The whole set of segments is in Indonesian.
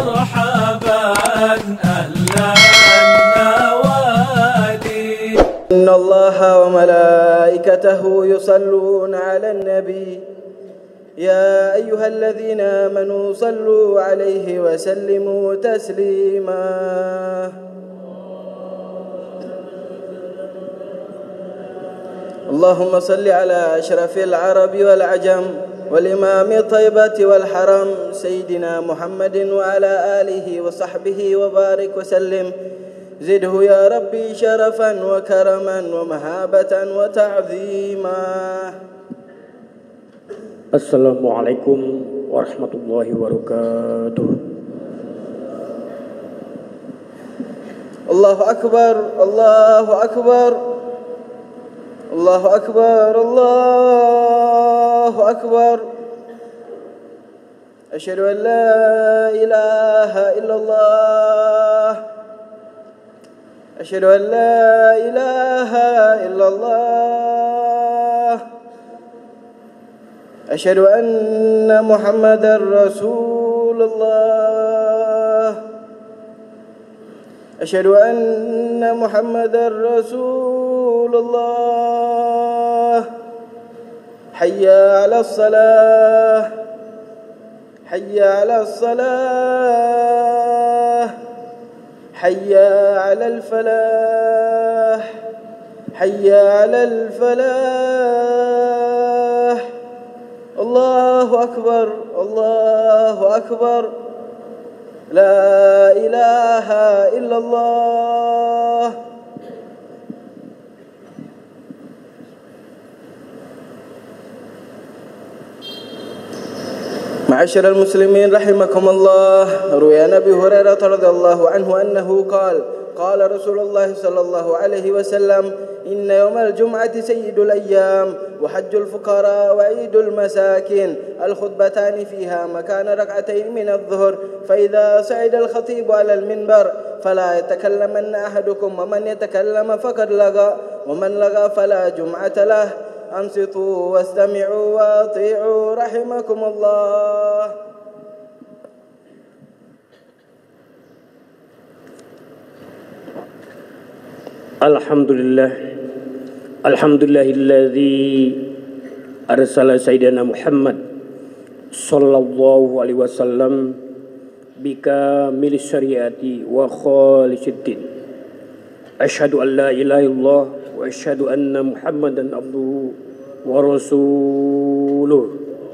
مرحبا أهلا النوادي. إن الله وملائكته يصلون على النبي يا أيها الذين آمنوا صلوا عليه وسلموا تسليما. اللهم صل على أشرف العرب والعجم والإمام طيبة والحرم سيدنا محمد وعلى آله وصحبه وبارك وسلم. زده يا ربي شرفا وكرما ومهابة وتعظيما. Assalamualaikum warahmatullahi wabarakatuh. الله أكبر الله أكبر الله أكبر الله أكبر. أشهد أن لا إله إلا الله أشهد أن لا إله إلا الله أشهد أن محمدا رسول الله أشهد أن محمدا رسول الله. حي على الصلاة حي على الصلاة حي على الفلاح حي على الفلاح. الله أكبر الله أكبر. لا إله إلا الله. معاشر المسلمين رحمكم الله. روي عن أبي هريرة رضي الله عنه أنه قال رسول الله صلى الله عليه وسلم إن يوم الجمعة سيد الأيام وحج الفقراء وعيد المساكين. الخطبتان فيها مكان ركعتين من الظهر. فإذا صعد الخطيب على المنبر فلا يتكلمن أحدكم ومن يتكلم فقد لغى ومن لغى فلا جمعة له. أنصتوا واستمعوا وأطيعوا رحمكم الله. Alhamdulillahilladzi arsala sayyidina Muhammad sallallahu alaihi wasallam bikamil syariati wa khalisid. Asyhadu an la ilaha illallah wa asyhadu anna Muhammadan abduhu wa rasuluh.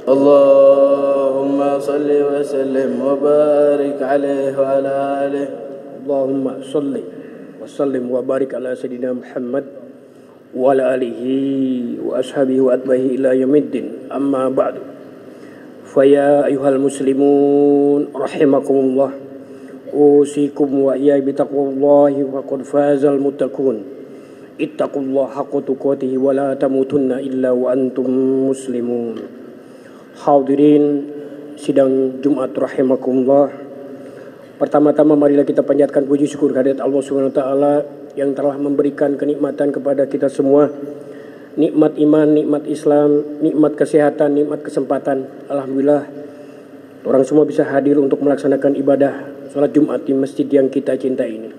Allahumma salli wa sallim wa barik alaihi wa ala alihi. Allahumma salli wa sallim wa barik ala sayyidina Muhammad wa ala alihi wa ashabihi wa atbahi ila yaumiddin. Amma ba'du. Faya ayuhal muslimun rahimakumullah. Usikum wa iyai bitaqwallahi wa qad fazal muttaqun. Ittaqullaha haqqa tuqatih wa la tamutunna illa wa antum muslimun. Hadirin sidang Jumat rahimakumullah. Pertama-tama marilah kita panjatkan puji syukur kehadirat Allah Subhanahu wa taala yang telah memberikan kenikmatan kepada kita semua. Nikmat iman, nikmat Islam, nikmat kesehatan, nikmat kesempatan. Alhamdulillah orang semua bisa hadir untuk melaksanakan ibadah salat Jumat di masjid yang kita cintai ini.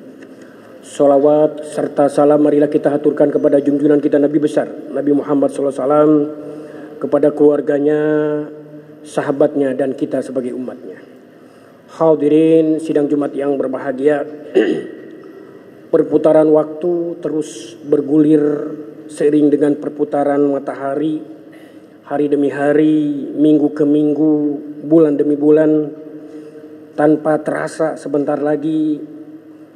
Salawat serta salam marilah kita haturkan kepada junjungan kita Nabi besar Nabi Muhammad SAW, kepada keluarganya, sahabatnya, dan kita sebagai umatnya. Hadirin sidang Jumat yang berbahagia. Perputaran waktu terus bergulir seiring dengan perputaran matahari, hari demi hari, minggu ke minggu, bulan demi bulan. Tanpa terasa sebentar lagi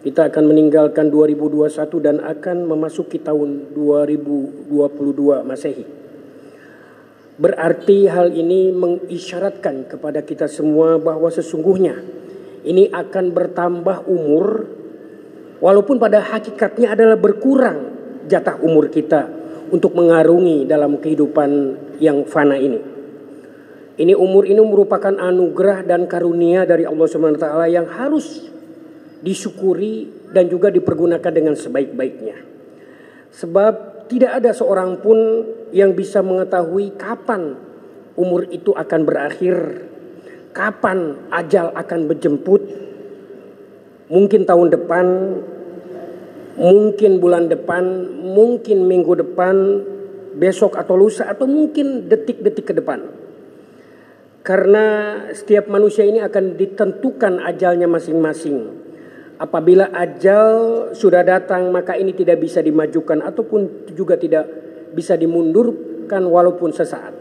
kita akan meninggalkan 2021 dan akan memasuki tahun 2022 Masehi. Berarti hal ini mengisyaratkan kepada kita semua bahwa sesungguhnya ini akan bertambah umur, walaupun pada hakikatnya adalah berkurang jatah umur kita untuk mengarungi dalam kehidupan yang fana ini. Ini umur ini merupakan anugerah dan karunia dari Allah Subhanahu wa taala yang harus disyukuri dan juga dipergunakan dengan sebaik-baiknya. Sebab tidak ada seorang pun yang bisa mengetahui kapan umur itu akan berakhir, kapan ajal akan menjemput. Mungkin tahun depan, mungkin bulan depan, mungkin minggu depan, besok atau lusa, atau mungkin detik-detik ke depan. Karena setiap manusia ini akan ditentukan ajalnya masing-masing. Apabila ajal sudah datang, maka ini tidak bisa dimajukan ataupun juga tidak bisa dimundurkan walaupun sesaat.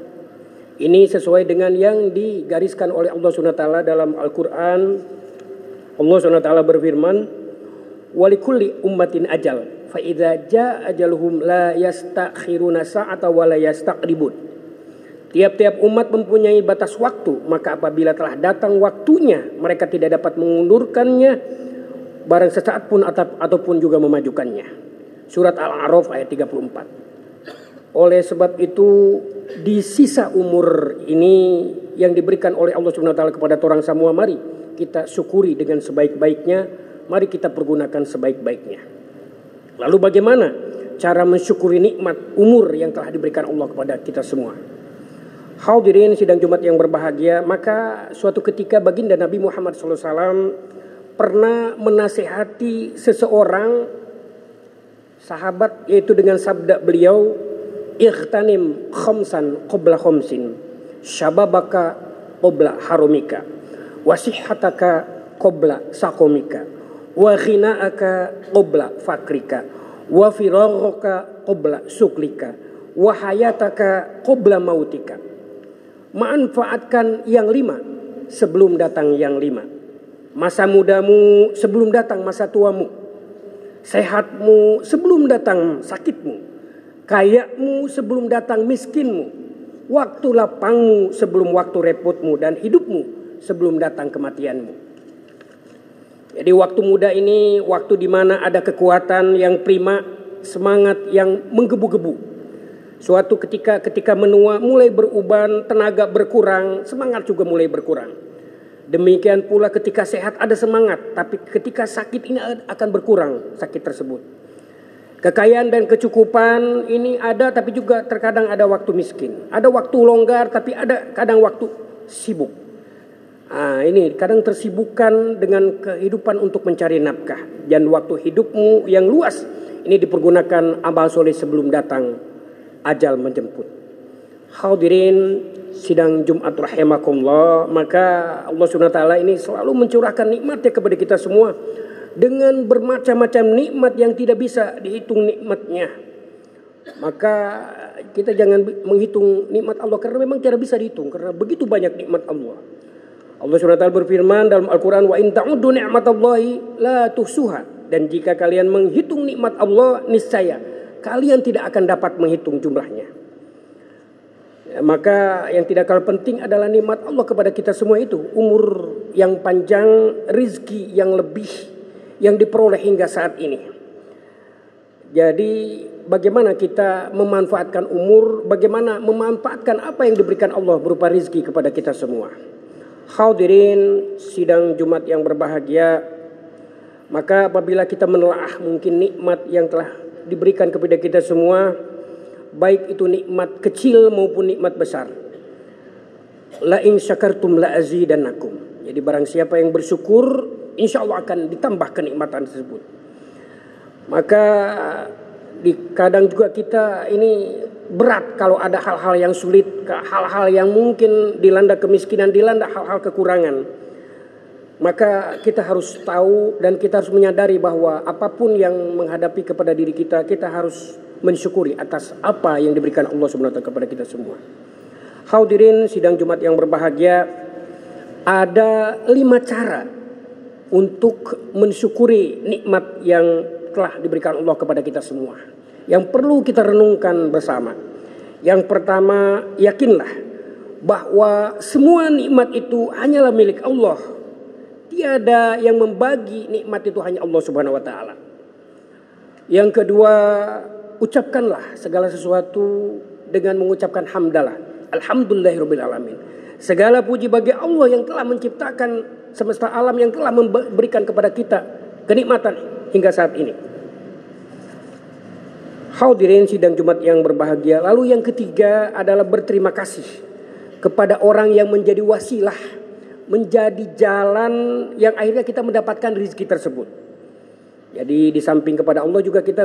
Ini sesuai dengan yang digariskan oleh Allah SWT dalam Al-Quran. Allah SWT berfirman, "Walikulli ummatin ajal, fa idza jaa ajaluhum la yastakhiruna sa'ata wa la yastaqribun." Tiap-tiap umat mempunyai batas waktu, maka apabila telah datang waktunya, mereka tidak dapat mengundurkannya barang sesaat pun ataupun juga memajukannya. Surat Al-A'raf ayat 34. Oleh sebab itu, di sisa umur ini yang diberikan oleh Allah SWT kepada orang semua, mari kita syukuri dengan sebaik-baiknya, mari kita pergunakan sebaik-baiknya. Lalu bagaimana cara mensyukuri nikmat umur yang telah diberikan Allah kepada kita semua? Hadirin sidang Jumat yang berbahagia, maka suatu ketika baginda Nabi Muhammad SAW pernah menasihati seseorang sahabat, yaitu dengan sabda beliau, "Ightanim khamsan qabla khamsin, syababaka qabla harumika, wasihhataka qabla sakomika, wa ghina'aka qabla fakrika, wa firaraka qabla suklika, wa hayataka qabla mautika." Manfaatkan yang 5 sebelum datang yang 5. Masa mudamu sebelum datang masa tuamu. Sehatmu sebelum datang sakitmu. Kayamu sebelum datang miskinmu. Waktu lapangmu sebelum waktu repotmu. Dan hidupmu sebelum datang kematianmu. Jadi waktu muda ini waktu di mana ada kekuatan yang prima, semangat yang menggebu-gebu. Suatu ketika menua mulai beruban, tenaga berkurang, semangat juga mulai berkurang. Demikian pula ketika sehat ada semangat, tapi ketika sakit ini akan berkurang sakit tersebut. Kekayaan dan kecukupan ini ada, tapi juga terkadang ada waktu miskin. Ada waktu longgar, tapi ada kadang waktu sibuk. Ini kadang tersibukkan dengan kehidupan untuk mencari nafkah. Dan waktu hidupmu yang luas ini dipergunakan amal soleh sebelum datang ajal menjemput. Hadirin sidang Jumat rahimakumullah, maka Allah SWT ini selalu mencurahkan nikmatnya kepada kita semua dengan bermacam-macam nikmat yang tidak bisa dihitung nikmatnya. Maka kita jangan menghitung nikmat Allah karena memang tidak bisa dihitung, karena begitu banyak nikmat Allah. Allah SWT berfirman dalam Al-Quran, "Wa in ta'uddu ni'matallahi la tuhsuha." Dan jika kalian menghitung nikmat Allah, niscaya kalian tidak akan dapat menghitung jumlahnya. Maka yang tidak kalah penting adalah nikmat Allah kepada kita semua itu. Umur yang panjang, rizki yang lebih yang diperoleh hingga saat ini. Jadi bagaimana kita memanfaatkan umur, bagaimana memanfaatkan apa yang diberikan Allah berupa rizki kepada kita semua. Hadirin sidang Jumat yang berbahagia, maka apabila kita menelaah mungkin nikmat yang telah diberikan kepada kita semua, baik itu nikmat kecil maupun nikmat besar. La in syakartum la azidannakum. Jadi barang siapa yang bersyukur, insya Allah akan ditambah kenikmatan tersebut. Maka kadang juga kita ini berat kalau ada hal-hal yang sulit, hal-hal yang mungkin dilanda kemiskinan, dilanda hal-hal kekurangan. Maka kita harus tahu dan kita harus menyadari bahwa apapun yang menghadapi kepada diri kita, kita harus mensyukuri atas apa yang diberikan Allah SWT kepada kita semua. Hadirin sidang Jumat yang berbahagia, ada 5 cara untuk mensyukuri nikmat yang telah diberikan Allah kepada kita semua, yang perlu kita renungkan bersama. Yang pertama, yakinlah bahwa semua nikmat itu hanyalah milik Allah. Tiada yang membagi nikmat itu, hanya Allah Subhanahu wa taala. Yang kedua, ucapkanlah segala sesuatu dengan mengucapkan hamdalah. Alhamdulillahirabbil alamin. Segala puji bagi Allah yang telah menciptakan semesta alam, yang telah memberikan kepada kita kenikmatan hingga saat ini. Hadirin sidang Jumat yang berbahagia. Lalu yang ketiga adalah berterima kasih kepada orang yang menjadi wasilah, menjadi jalan yang akhirnya kita mendapatkan rezeki tersebut. Jadi di samping kepada Allah juga kita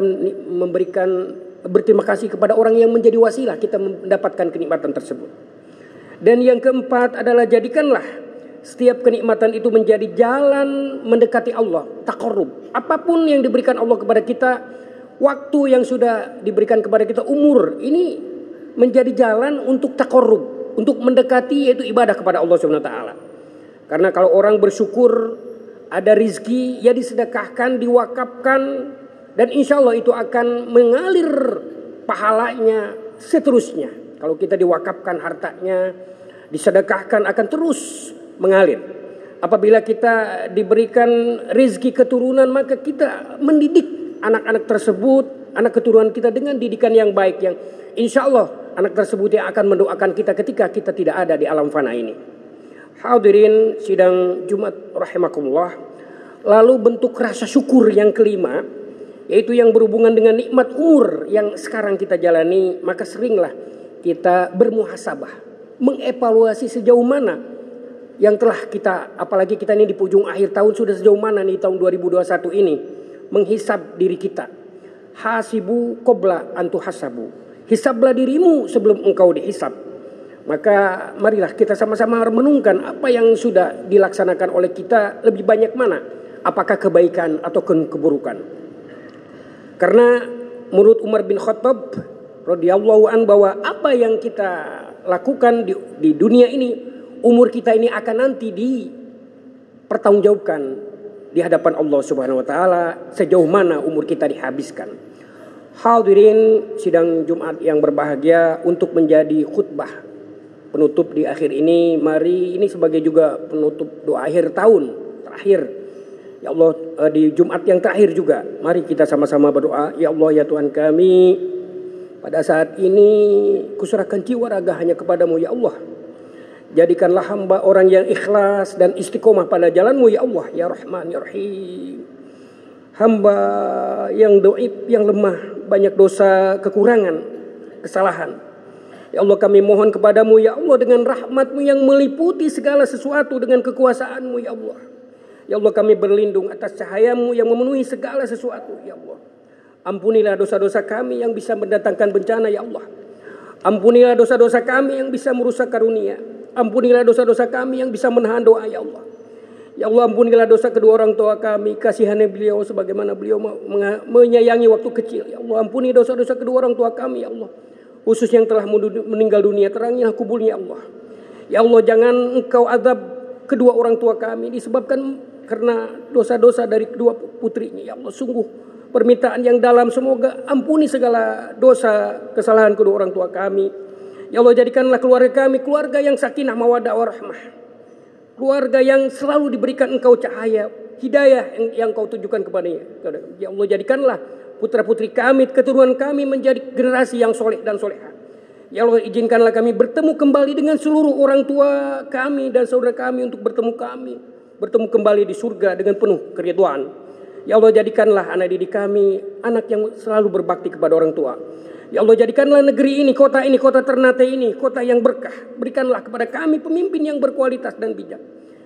berterima kasih kepada orang yang menjadi wasilah kita mendapatkan kenikmatan tersebut. Dan yang keempat adalah jadikanlah setiap kenikmatan itu menjadi jalan mendekati Allah, taqarrub. Apapun yang diberikan Allah kepada kita, waktu yang sudah diberikan kepada kita, umur ini menjadi jalan untuk taqarrub, untuk mendekati, yaitu ibadah kepada Allah Subhanahu wa taala. Karena kalau orang bersyukur ada rizki, ya disedekahkan, diwakafkan, dan insya Allah itu akan mengalir pahalanya seterusnya. Kalau kita diwakafkan hartanya, disedekahkan, akan terus mengalir. Apabila kita diberikan rizki keturunan, maka kita mendidik anak-anak tersebut, anak keturunan kita dengan didikan yang baik, yang insya Allah anak tersebut yang akan mendoakan kita ketika kita tidak ada di alam fana ini. Hadirin sidang Jumat rahimakumullah. Lalu bentuk rasa syukur yang kelima, yaitu yang berhubungan dengan nikmat umur yang sekarang kita jalani. Maka seringlah kita bermuhasabah, mengevaluasi sejauh mana yang telah kita, apalagi kita ini di ujung akhir tahun, sudah sejauh mana nih tahun 2021 ini, menghisab diri kita. Hasibu qabla an tuhasabu, hisablah dirimu sebelum engkau dihisab. Maka marilah kita sama-sama renungkan apa yang sudah dilaksanakan oleh kita, lebih banyak mana, apakah kebaikan atau keburukan. Karena menurut Umar bin Khattab radhiyallahu an, bahwa apa yang kita lakukan di dunia ini, umur kita ini akan nanti dipertanggungjawabkan di hadapan Allah Subhanahu wa taala sejauh mana umur kita dihabiskan. Hadirin sidang Jumat yang berbahagia, untuk menjadi khutbah penutup di akhir ini, mari ini sebagai juga penutup doa akhir tahun terakhir. Ya Allah, di Jumat yang terakhir juga, mari kita sama-sama berdoa. Ya Allah, ya Tuhan kami, pada saat ini kuserahkan jiwa raga hanya kepadamu ya Allah. Jadikanlah hamba orang yang ikhlas dan istiqomah pada jalanmu ya Allah, ya Rahman, ya Rahim. Hamba yang dhaif, yang lemah, banyak dosa, kekurangan, kesalahan. Ya Allah, kami mohon kepadamu ya Allah, dengan rahmatmu yang meliputi segala sesuatu, dengan kekuasaanmu ya Allah. Ya Allah, kami berlindung atas cahayamu yang memenuhi segala sesuatu ya Allah. Ampunilah dosa-dosa kami yang bisa mendatangkan bencana ya Allah. Ampunilah dosa-dosa kami yang bisa merusak karunia. Ampunilah dosa-dosa kami yang bisa menahan doa ya Allah. Ya Allah, ampunilah dosa kedua orang tua kami, kasihani beliau sebagaimana beliau menyayangi waktu kecil ya Allah. Ampuni dosa-dosa kedua orang tua kami ya Allah, khusus yang telah meninggal dunia, terangilah kuburnya Allah. Ya Allah, jangan engkau azab kedua orang tua kami disebabkan karena dosa-dosa dari kedua putrinya ya Allah. Sungguh permintaan yang dalam, semoga ampuni segala dosa kesalahan kedua orang tua kami. Ya Allah, jadikanlah keluarga kami keluarga yang sakinah mawaddah warahmah, keluarga yang selalu diberikan engkau cahaya hidayah yang kau tujukan kepadanya. Ya Allah, jadikanlah putra-putri kami, keturunan kami menjadi generasi yang soleh dan soleha. Ya Allah, izinkanlah kami bertemu kembali dengan seluruh orang tua kami dan saudara kami, untuk bertemu kembali di surga dengan penuh keridhaan. Ya Allah, jadikanlah anak didik kami anak yang selalu berbakti kepada orang tua. Ya Allah, jadikanlah negeri ini, kota Ternate ini, kota yang berkah. Berikanlah kepada kami pemimpin yang berkualitas dan bijak,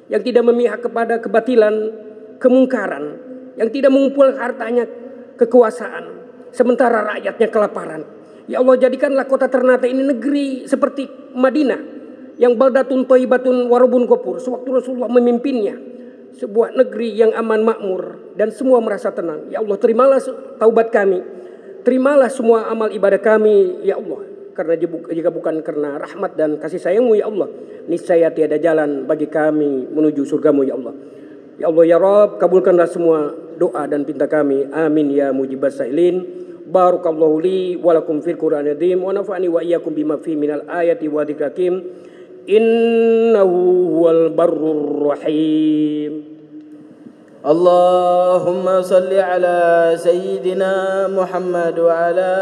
yang tidak memihak kepada kebatilan, kemungkaran, yang tidak mengumpul hartanya kekuasaan, sementara rakyatnya kelaparan. Ya Allah, jadikanlah kota Ternate ini negeri seperti Madinah, yang baldatun thayyibatun warabun ghafur, sewaktu Rasulullah memimpinnya, sebuah negeri yang aman makmur dan semua merasa tenang. Ya Allah, terimalah taubat kami, terimalah semua amal ibadah kami ya Allah, karena jika bukan karena rahmat dan kasih sayangmu ya Allah, niscaya tiada jalan bagi kami menuju surgamu ya Allah. Ya Allah ya Rabb, kabulkanlah semua doa dan pinta kami. Amin ya mujibas sailin. Barakallahu li wa lakum fil Qur'anil azim wa nafa'ani wa iyyakum bima fi minal ayati wa dzikril hakim. Innahu huwal barrur rahim. Allahumma salli ala sayyidina Muhammad wa ala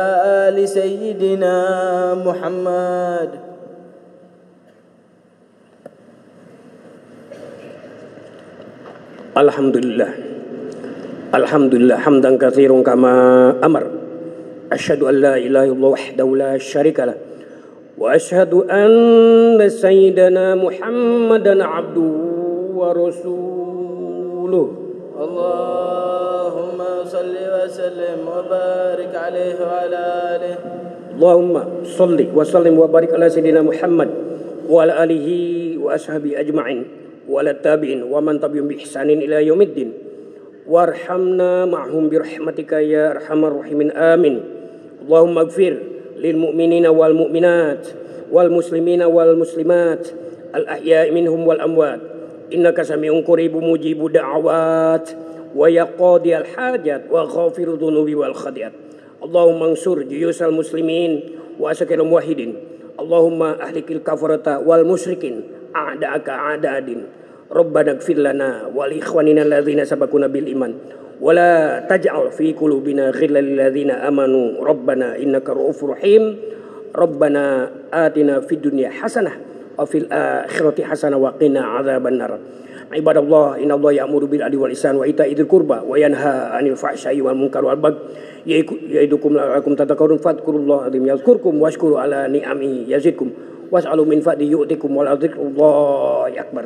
ali sayyidina Muhammad. Alhamdulillah hamdan katsiran kama amar. Asyhadu an la ilaha illallah wahdahu la syarika lah, wa asyhadu anna sayyidana Muhammadan abduhu ورسوله. اللهم صل وسلم وبارك عليه وعلى آله. اللهم صل وسلم وبارك على سيدنا محمد وعلى آله وأصحابه أجمعين وعلى التابعين ومن تبعهم بإحسان إلى يوم الدين وارحمنا معهم برحمتك يا أرحم الراحمين آمين. اللهم اغفر للمؤمنين والمؤمنات والمسلمين والمسلمات الأحياء منهم والأموات إنك سميع قريب مجيب دعوات ويقاضي الحاجات وغافر الذنوب والخطيئات. اللهم انصر جيوش المسلمين وأسكر الموحدين. اللهم أهلك الكفرة والمشركين أعداءك أعداء الدين. ربنا اغفر لنا ولإخواننا الذين سبقونا بالإيمان ولا تجعل في قلوبنا غلا للذين آمنوا ربنا إنك رؤوف رحيم. ربنا آتنا في الدنيا حسنة وفي الآخرة حسنة وقنا عذاب النار. عباد الله إن الله يأمر بالعدل والإحسان وإيتاء ذي القربى وينهى عن الفحشاء والمنكر والبغي يعظكم لعلكم تذكرون فاذكروا الله العظيم يذكركم واشكروا على نعمه يزدكم واسألوا من فضله يؤتكم ولذكر الله أكبر.